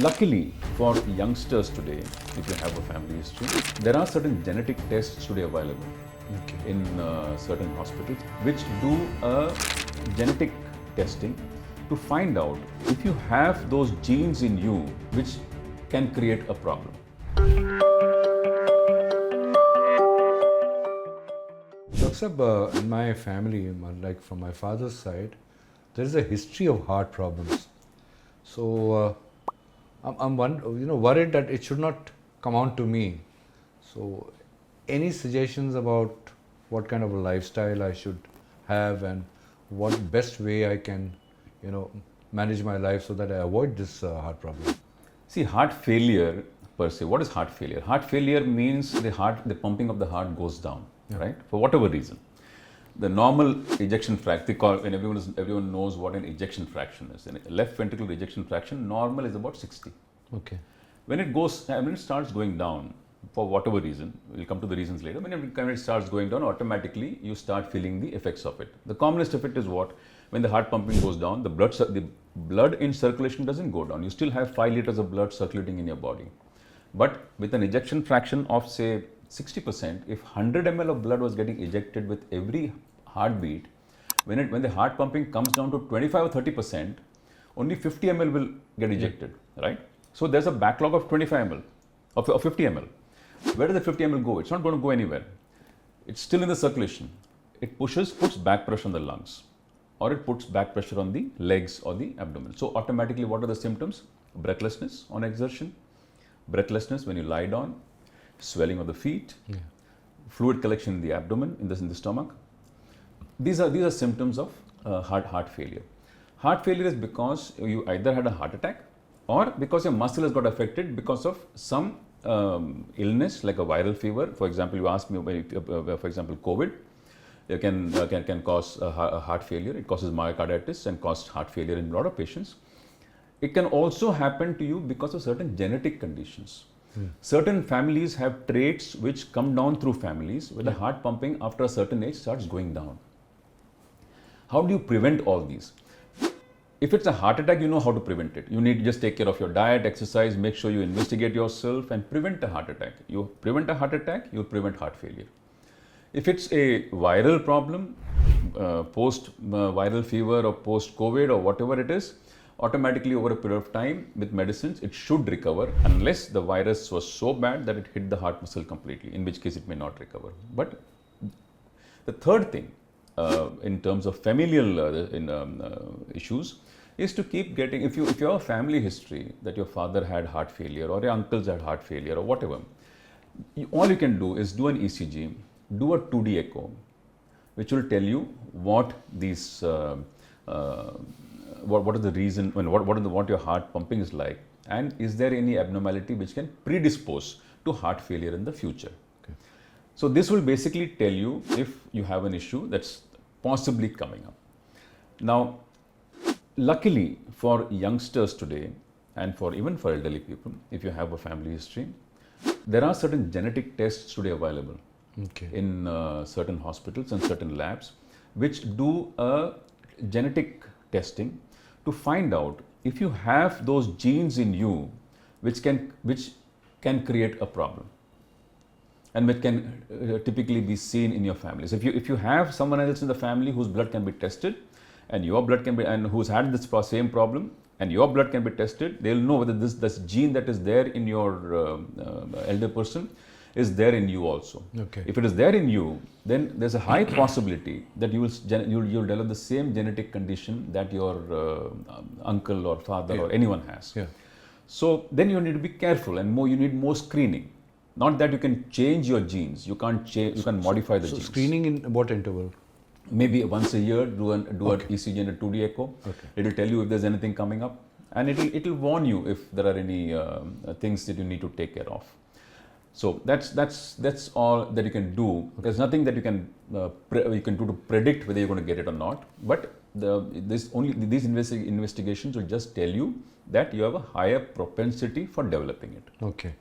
Luckily for youngsters today, if you have a family history, there are certain genetic tests today available in certain hospitals which do a genetic testing to find out if you have those genes in you which can create a problem. Dr. In my family, like from my father's side, there is a history of heart problems. So I'm worried that it should not come on to me. So any suggestions about what kind of a lifestyle I should have and what best way I can, manage my life so that I avoid this heart problem? See, heart failure per se, what is heart failure? Heart failure means the pumping of the heart goes down, right? For whatever reason. The normal ejection fraction, when everyone knows what an ejection fraction is. A left ventricular ejection fraction, normal is about 60. Okay. When it starts going down, for whatever reason, we'll come to the reasons later, when it starts going down, automatically you start feeling the effects of it. The commonest effect is what? When the heart pumping goes down, the blood in circulation doesn't go down. You still have 5 liters of blood circulating in your body. But with an ejection fraction of say 60%, if 100 ml of blood was getting ejected with every heartbeat, when the heart pumping comes down to 25 or 30%, only 50 ml will get ejected, right? So there's a backlog of 25 ml, of 50 ml. Where does the 50 ml go? It's not going to go anywhere. It's still in the circulation. It puts back pressure on the lungs, or it puts back pressure on the legs or the abdomen. So automatically, what are the symptoms? Breathlessness on exertion, breathlessness when you lie down, swelling of the feet, fluid collection in the abdomen, in the stomach. These are symptoms of heart failure. Heart failure is because you either had a heart attack or because your muscle has got affected because of some illness like a viral fever. For example, you asked me, for example, COVID can cause a heart failure. It causes myocarditis and causes heart failure in a lot of patients. It can also happen to you because of certain genetic conditions. Certain families have traits which come down through families where the heart pumping after a certain age starts going down. How do you prevent all these? If it's a heart attack, you know how to prevent it. You need to just take care of your diet, exercise, make sure you investigate yourself and prevent a heart attack. You prevent a heart attack, you prevent heart failure. If it's a viral problem, post-viral fever or post-COVID or whatever it is, automatically over a period of time with medicines, it should recover unless the virus was so bad that it hit the heart muscle completely, in which case it may not recover. But the third thing in terms of familial issues is to keep getting, if you have a family history that your father had heart failure or your uncles had heart failure or whatever, all you can do is do an ECG, do a 2D echo, which will tell you what these what is the reason, what your heart pumping is like, and is there any abnormality which can predispose to heart failure in the future. Okay. So this will basically tell you if you have an issue that's possibly coming up. Now, luckily for youngsters today and even for elderly people, if you have a family history, there are certain genetic tests today available in certain hospitals and certain labs which do a genetic testing to find out if you have those genes in you which can create a problem and which can typically be seen in your families. If you have someone else in the family whose blood can be tested and your blood can be, and who's had this same problem and your blood can be tested, they'll know whether this gene that is there in your elder person is there in you also. Okay. If it is there in you, then there's a high possibility that you'll develop the same genetic condition that your uncle or father or anyone has. So then you need to be careful and you need more screening. Not that you can change your genes, you can't modify the genes. So screening in what interval? Maybe once a year, do an ECG and a 2D echo. It will tell you if there's anything coming up, and it will warn you if there are any things that you need to take care of. So that's all that you can do. There's nothing that you can do to predict whether you're going to get it or not. But these investigations will just tell you that you have a higher propensity for developing it. Okay.